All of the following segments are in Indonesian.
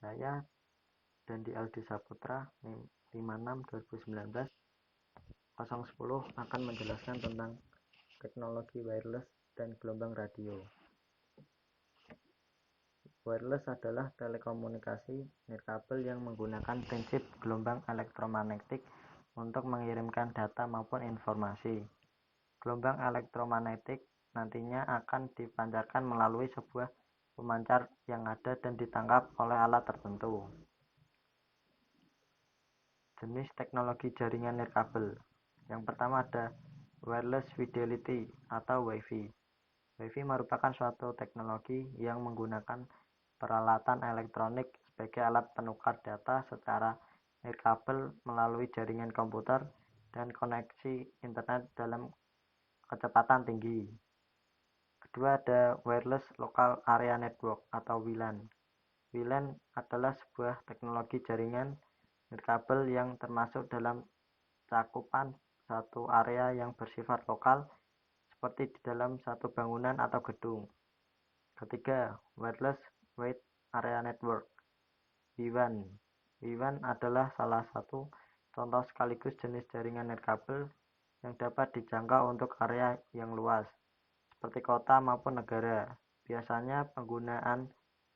Saya Dandi Aldi Saputra 56/2019/010 akan menjelaskan tentang teknologi wireless dan gelombang radio. Wireless adalah telekomunikasi nirkabel yang menggunakan prinsip gelombang elektromagnetik untuk mengirimkan data maupun informasi. Gelombang elektromagnetik nantinya akan dipancarkan melalui sebuah pemancar yang ada dan ditangkap oleh alat tertentu. Jenis teknologi jaringan nirkabel. Yang pertama ada wireless fidelity atau Wi-Fi. Wi-Fi merupakan suatu teknologi yang menggunakan peralatan elektronik sebagai alat penukar data secara nirkabel melalui jaringan komputer dan koneksi internet dalam kecepatan tinggi. Kedua ada wireless local area network atau WLAN. WLAN adalah sebuah teknologi jaringan nirkabel yang termasuk dalam cakupan satu area yang bersifat lokal seperti di dalam satu bangunan atau gedung. Ketiga, wireless wide area network (WWAN). WWAN adalah salah satu contoh sekaligus jenis jaringan nirkabel yang dapat dijangkau untuk area yang luas, seperti kota maupun negara. Biasanya penggunaan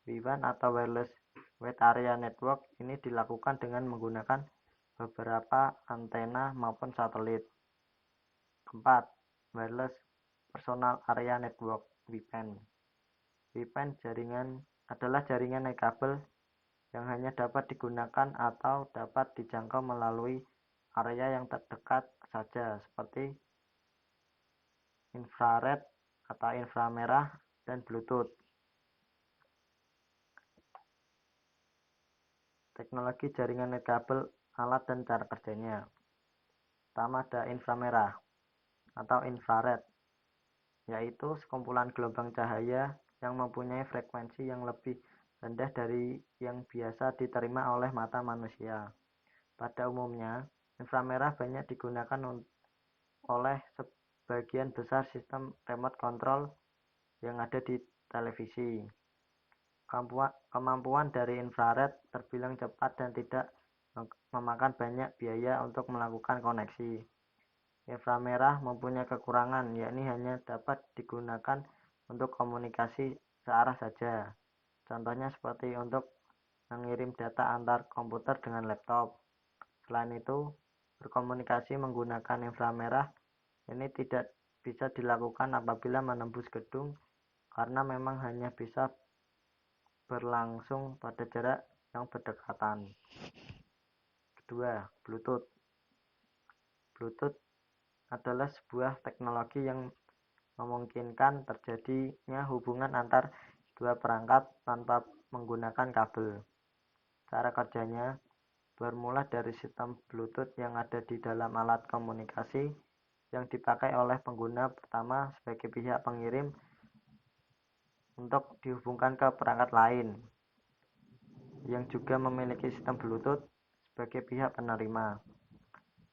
WWAN atau wireless wide area network ini dilakukan dengan menggunakan beberapa antena maupun satelit. Keempat, wireless personal area network (WPAN). WPAN adalah jaringan nirkabel yang hanya dapat digunakan atau dapat dijangkau melalui area yang terdekat saja, seperti infrared atau inframerah dan Bluetooth. Teknologi jaringan nirkabel, alat dan cara kerjanya. Pertama ada inframerah atau infrared, yaitu sekumpulan gelombang cahaya yang mempunyai frekuensi yang lebih rendah dari yang biasa diterima oleh mata manusia. Pada umumnya, inframerah banyak digunakan oleh sebagian besar sistem remote control yang ada di televisi. Kemampuan dari infrared terbilang cepat dan tidak memakan banyak biaya untuk melakukan koneksi. Inframerah mempunyai kekurangan, yakni hanya dapat digunakan untuk komunikasi searah saja. Contohnya seperti untuk mengirim data antar komputer dengan laptop. Selain itu, berkomunikasi menggunakan inframerah ini tidak bisa dilakukan apabila menembus gedung karena memang hanya bisa berlangsung pada jarak yang berdekatan. Kedua, Bluetooth. Bluetooth adalah sebuah teknologi yang memungkinkan terjadinya hubungan antar dua perangkat tanpa menggunakan kabel. Cara kerjanya bermula dari sistem Bluetooth yang ada di dalam alat komunikasi yang dipakai oleh pengguna pertama sebagai pihak pengirim untuk dihubungkan ke perangkat lain yang juga memiliki sistem Bluetooth sebagai pihak penerima.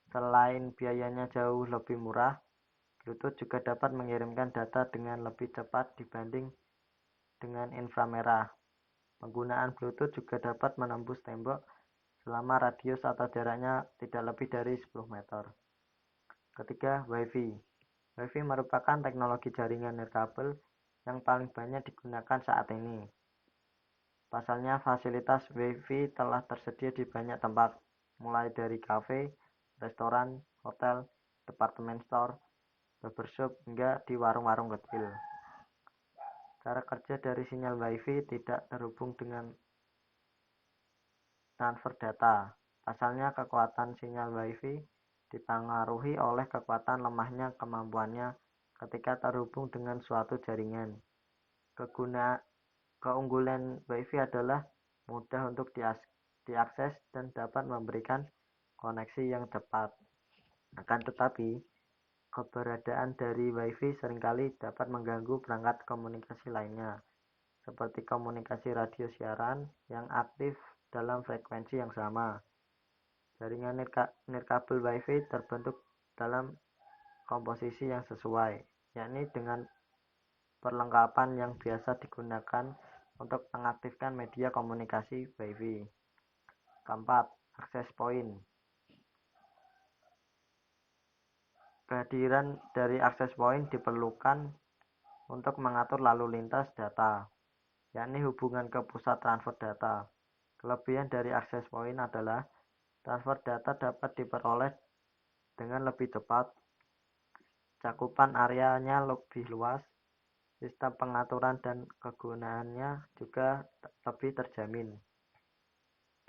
Selain biayanya jauh lebih murah, Bluetooth juga dapat mengirimkan data dengan lebih cepat dibanding dengan inframerah. Penggunaan Bluetooth juga dapat menembus tembok selama radius atau jaraknya tidak lebih dari 10 meter. Ketiga, Wi-Fi. Wi-Fi merupakan teknologi jaringan nirkabel yang paling banyak digunakan saat ini. Pasalnya, fasilitas Wi-Fi telah tersedia di banyak tempat, mulai dari kafe, restoran, hotel, department store, barbershop, hingga di warung-warung kecil. Cara kerja dari sinyal Wi-Fi tidak terhubung dengan transfer data. Pasalnya, kekuatan sinyal Wi-Fi dipengaruhi oleh kekuatan lemahnya kemampuannya ketika terhubung dengan suatu jaringan. Keunggulan Wi-Fi adalah mudah untuk diakses dan dapat memberikan koneksi yang cepat. Akan tetapi, keberadaan dari Wi-Fi seringkali dapat mengganggu perangkat komunikasi lainnya, seperti komunikasi radio siaran yang aktif dalam frekuensi yang sama. Jaringan nirkabel Wi-Fi terbentuk dalam komposisi yang sesuai, yakni dengan perlengkapan yang biasa digunakan untuk mengaktifkan media komunikasi WiFi. Keempat, access point. Kehadiran dari access point diperlukan untuk mengatur lalu lintas data, yakni hubungan ke pusat transfer data. Kelebihan dari access point adalah transfer data dapat diperoleh dengan lebih cepat, cakupan areanya lebih luas, sistem pengaturan dan kegunaannya juga lebih terjamin.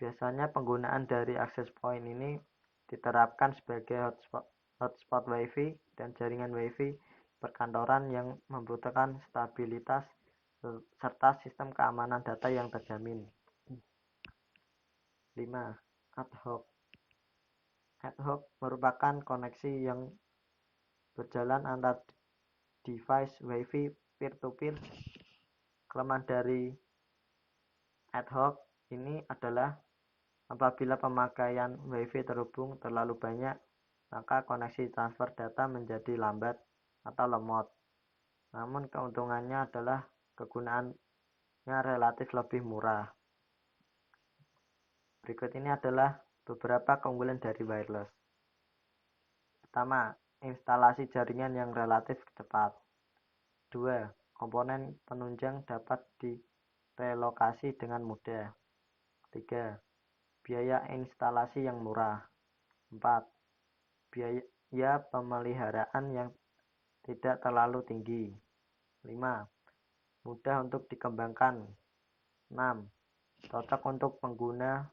Biasanya penggunaan dari access point ini diterapkan sebagai hotspot WiFi dan jaringan WiFi perkantoran yang membutuhkan stabilitas serta sistem keamanan data yang terjamin. 5. Ad hoc. Ad hoc merupakan koneksi yang berjalan antar device WiFi peer-to-peer. Kelemahan dari ad hoc ini adalah apabila pemakaian WiFi terhubung terlalu banyak, maka koneksi transfer data menjadi lambat atau lemot. Namun keuntungannya adalah kegunaannya relatif lebih murah. Berikut ini adalah beberapa keunggulan dari wireless. Pertama, instalasi jaringan yang relatif cepat. 2. Komponen penunjang dapat direlokasi dengan mudah. 3. Biaya instalasi yang murah. 4. Biaya pemeliharaan yang tidak terlalu tinggi. 5. Mudah untuk dikembangkan. 6. Cocok untuk pengguna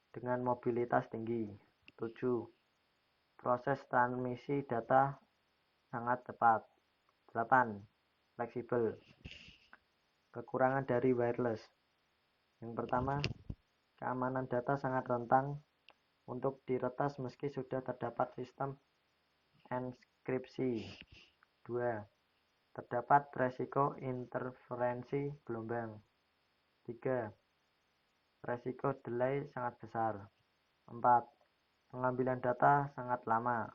dengan mobilitas tinggi. 7. Proses transmisi data sangat cepat. 8. Fleksibel. Kekurangan dari wireless. Yang pertama, keamanan data sangat rentan untuk diretas meski sudah terdapat sistem enkripsi. 2. Terdapat resiko interferensi gelombang. 3. Resiko delay sangat besar. 4. Pengambilan data sangat lama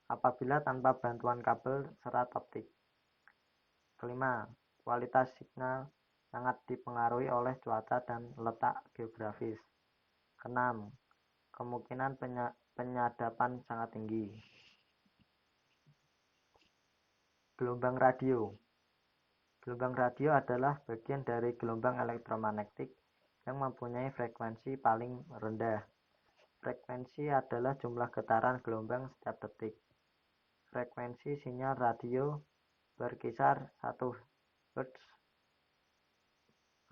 apabila tanpa bantuan kabel serat optik. Kelima, kualitas signal sangat dipengaruhi oleh cuaca dan letak geografis. Keenam, kemungkinan penyadapan sangat tinggi. Gelombang radio. Gelombang radio adalah bagian dari gelombang elektromagnetik yang mempunyai frekuensi paling rendah. Frekuensi adalah jumlah getaran gelombang setiap detik. Frekuensi sinyal radio berkisar 1 Hz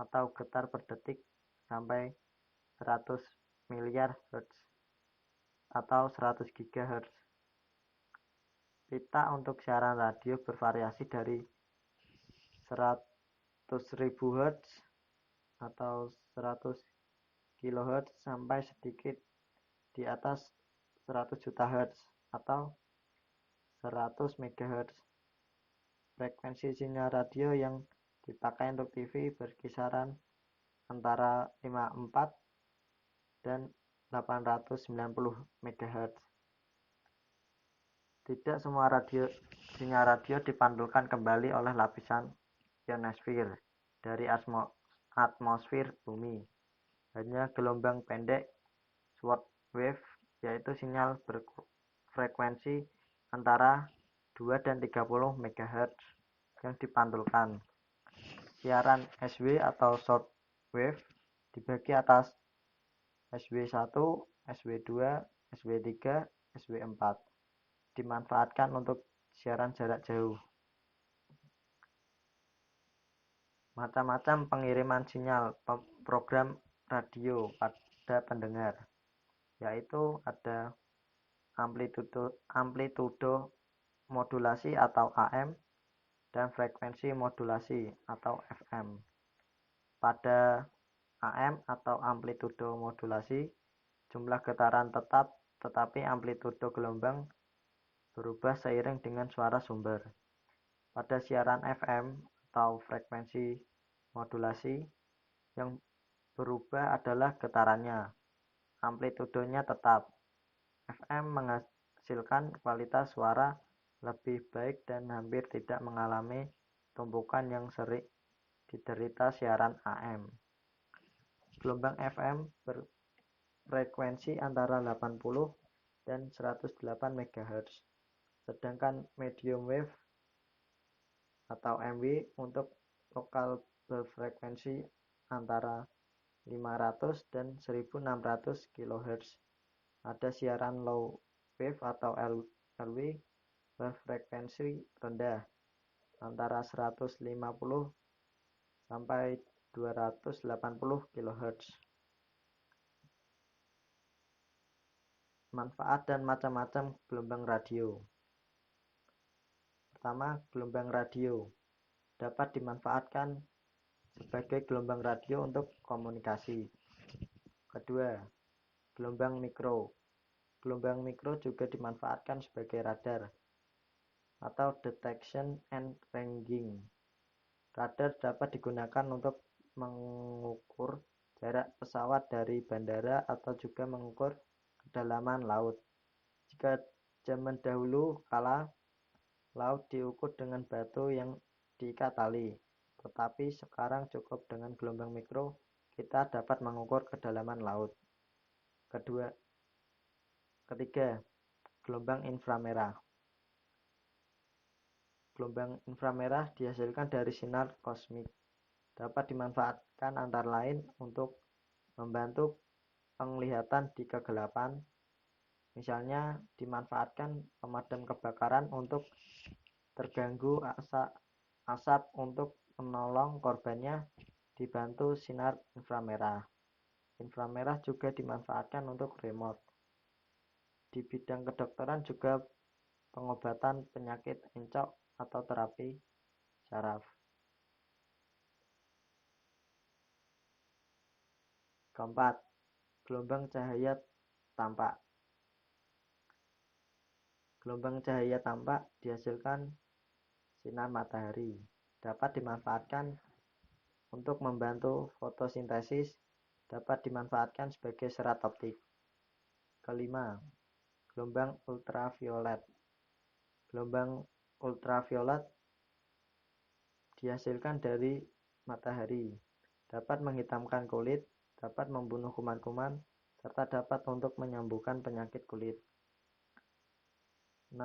atau getar per detik sampai 100 miliar Hz atau 100 GHz. Pita untuk siaran radio bervariasi dari 100.000 Hz atau 100 kHz sampai sedikit di atas 100 juta Hz atau 100 MHz. Frekuensi sinyal radio yang dipakai untuk TV berkisaran antara 54 dan 890 MHz. Tidak semua sinyal radio dipantulkan kembali oleh lapisan ionosfer dari atmosfer bumi. Hanya gelombang pendek short wave, yaitu sinyal berfrekuensi antara 2 dan 30 MHz yang dipantulkan. Siaran SW atau short wave dibagi atas SW1, SW2, SW3, SW4. Dimanfaatkan untuk siaran jarak jauh. Macam-macam pengiriman sinyal program radio pada pendengar, yaitu ada amplitudo modulasi atau AM dan frekuensi modulasi atau FM. Pada AM atau amplitudo modulasi, jumlah getaran tetap, tetapi amplitudo gelombang berubah seiring dengan suara sumber. Pada siaran FM atau frekuensi modulasi, yang berubah adalah getarannya. Amplitudonya tetap. FM menghasilkan kualitas suara lebih baik dan hampir tidak mengalami tumpukan yang sering diderita siaran AM. Gelombang FM berfrekuensi antara 80 dan 108 MHz. Sedangkan medium wave atau MW untuk lokal berfrekuensi antara 500 dan 1600 kHz. Ada siaran low wave atau LW berfrekuensi rendah antara 150 sampai 280 kHz. Manfaat dan macam-macam gelombang radio. Pertama, gelombang radio dapat dimanfaatkan sebagai gelombang radio untuk komunikasi. Kedua, gelombang mikro. Gelombang mikro juga dimanfaatkan sebagai radar atau detection and ranging. Radar dapat digunakan untuk mengukur jarak pesawat dari bandara atau juga mengukur kedalaman laut. Jika zaman dahulu kala laut diukur dengan batu yang diikat tali, tetapi sekarang cukup dengan gelombang mikro kita dapat mengukur kedalaman laut. Ketiga, gelombang inframerah. Gelombang inframerah dihasilkan dari sinar kosmik. Dapat dimanfaatkan antara lain untuk membantu penglihatan di kegelapan. Misalnya dimanfaatkan pemadam kebakaran untuk terganggu asap untuk menolong korbannya dibantu sinar inframerah. Inframerah juga dimanfaatkan untuk remote. Di bidang kedokteran juga pengobatan penyakit encok atau terapi syaraf. Keempat, gelombang cahaya tampak. Gelombang cahaya tampak dihasilkan sinar matahari. Dapat dimanfaatkan untuk membantu fotosintesis, dapat dimanfaatkan sebagai serat optik. Kelima, gelombang ultraviolet. Gelombang ultraviolet dihasilkan dari matahari, dapat menghitamkan kulit, dapat membunuh kuman-kuman, serta dapat untuk menyembuhkan penyakit kulit. 6.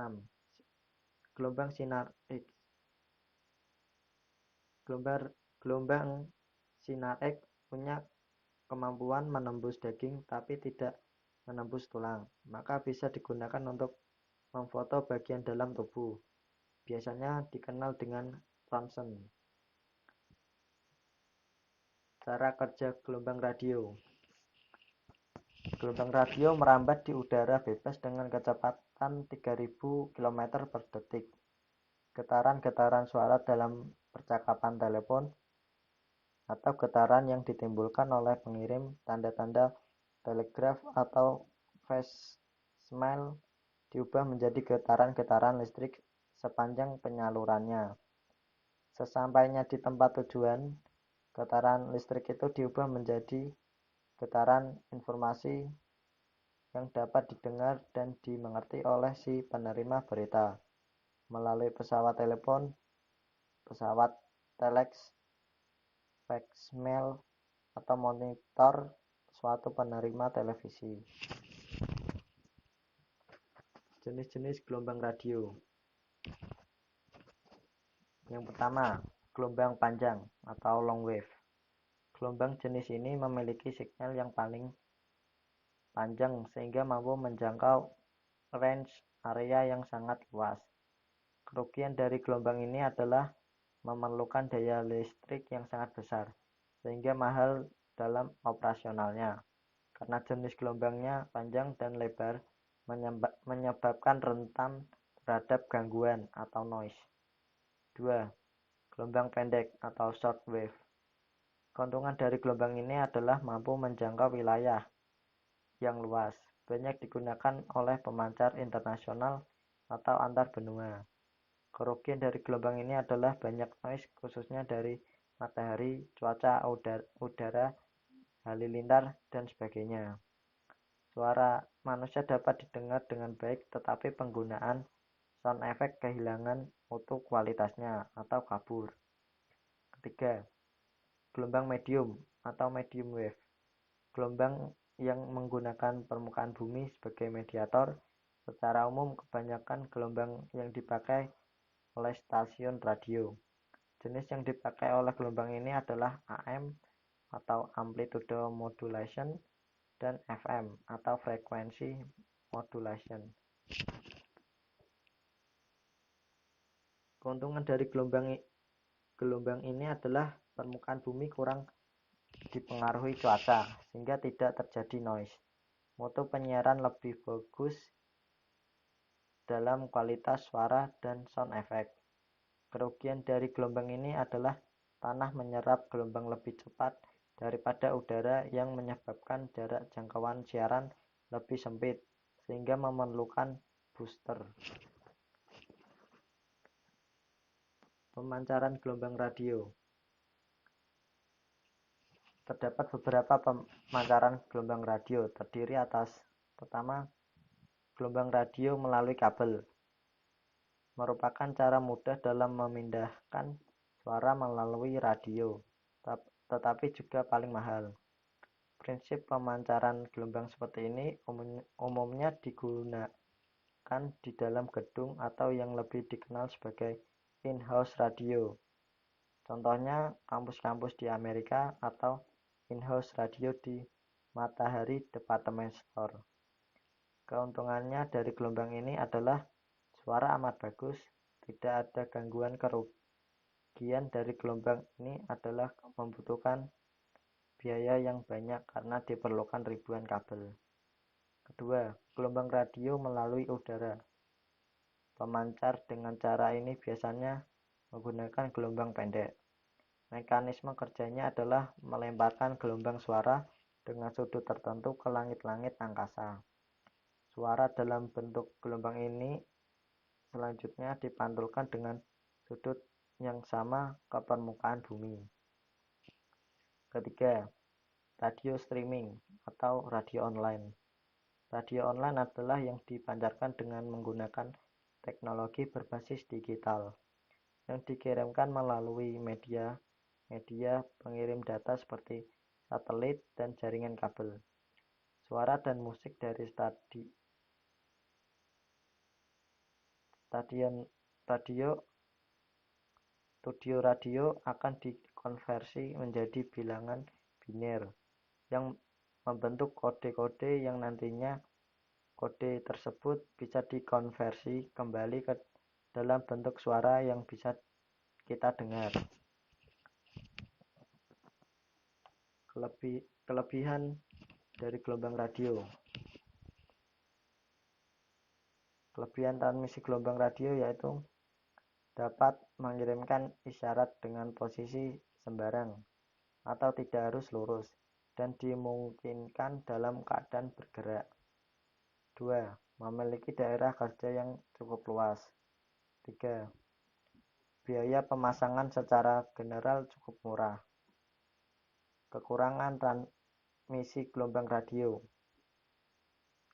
Gelombang sinar X. Gelombang sinar X punya kemampuan menembus daging tapi tidak menembus tulang, maka bisa digunakan untuk memfoto bagian dalam tubuh. Biasanya dikenal dengan ronsen. Cara kerja gelombang radio. Gelombang radio merambat di udara bebas dengan kecepatan 3000 km per detik. Getaran-getaran suara dalam percakapan telepon atau getaran yang ditimbulkan oleh pengirim tanda-tanda telegraf atau voicemail diubah menjadi getaran-getaran listrik sepanjang penyalurannya. Sesampainya di tempat tujuan, getaran listrik itu diubah menjadi getaran informasi yang dapat didengar dan dimengerti oleh si penerima berita melalui pesawat telepon, pesawat telex, faxmail, atau monitor suatu penerima televisi. Jenis-jenis gelombang radio. Yang pertama, gelombang panjang atau long wave. Gelombang jenis ini memiliki signal yang paling panjang sehingga mampu menjangkau range area yang sangat luas. Kerugian dari gelombang ini adalah memerlukan daya listrik yang sangat besar, sehingga mahal dalam operasionalnya. Karena jenis gelombangnya panjang dan lebar, menyebabkan rentan terhadap gangguan atau noise. 2. Gelombang pendek atau short wave. Keuntungan dari gelombang ini adalah mampu menjangkau wilayah yang luas, banyak digunakan oleh pemancar internasional atau antar benua. Kerugian dari gelombang ini adalah banyak noise, khususnya dari matahari, cuaca udara, halilintar, dan sebagainya. Suara manusia dapat didengar dengan baik, tetapi penggunaan sound effect kehilangan mutu kualitasnya atau kabur. Ketiga, Gelombang medium atau medium wave. Gelombang yang menggunakan permukaan bumi sebagai mediator. Secara umum, kebanyakan gelombang yang dipakai oleh stasiun radio. Jenis yang dipakai oleh gelombang ini adalah AM atau amplitude modulation dan FM atau frequency modulation. Keuntungan dari gelombang ini adalah permukaan bumi kurang dipengaruhi cuaca sehingga tidak terjadi noise. Mutu penyiaran lebih bagus dalam kualitas suara dan sound effect. Kerugian dari gelombang ini adalah tanah menyerap gelombang lebih cepat daripada udara yang menyebabkan jarak jangkauan siaran lebih sempit sehingga memerlukan booster. Pemancaran gelombang radio. Terdapat beberapa pemancaran gelombang radio terdiri atas pertama, gelombang radio melalui kabel. Merupakan cara mudah dalam memindahkan suara melalui radio, tetapi juga paling mahal. Prinsip pemancaran gelombang seperti ini umumnya digunakan di dalam gedung atau yang lebih dikenal sebagai in-house radio. Contohnya kampus-kampus di Amerika atau in-house radio di Matahari Department Store. Keuntungannya dari gelombang ini adalah suara amat bagus, tidak ada gangguan. Kerugian dari gelombang ini adalah membutuhkan biaya yang banyak karena diperlukan ribuan kabel. Kedua, gelombang radio melalui udara. Pemancar dengan cara ini biasanya menggunakan gelombang pendek. Mekanisme kerjanya adalah melemparkan gelombang suara dengan sudut tertentu ke langit-langit angkasa. Suara dalam bentuk gelombang ini selanjutnya dipantulkan dengan sudut yang sama ke permukaan bumi. Ketiga, radio streaming atau radio online. Radio online adalah yang dipancarkan dengan menggunakan teknologi berbasis digital yang dikirimkan melalui media pengirim data seperti satelit dan jaringan kabel. Suara dan musik dari studio radio akan dikonversi menjadi bilangan biner yang membentuk kode-kode yang nantinya kode tersebut bisa dikonversi kembali ke dalam bentuk suara yang bisa kita dengar. Kelebihan dari gelombang radio. Kelebihan transmisi gelombang radio yaitu dapat mengirimkan isyarat dengan posisi sembarang atau tidak harus lurus dan dimungkinkan dalam keadaan bergerak. 2. Memiliki daerah kerja yang cukup luas. 3. Biaya pemasangan secara general cukup murah. Kekurangan transmisi gelombang radio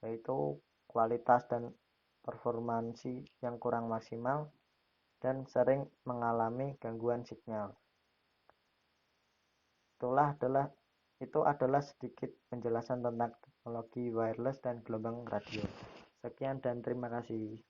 yaitu kualitas dan performansi yang kurang maksimal dan sering mengalami gangguan sinyal. Itu adalah sedikit penjelasan tentang teknologi wireless dan gelombang radio. Sekian dan terima kasih.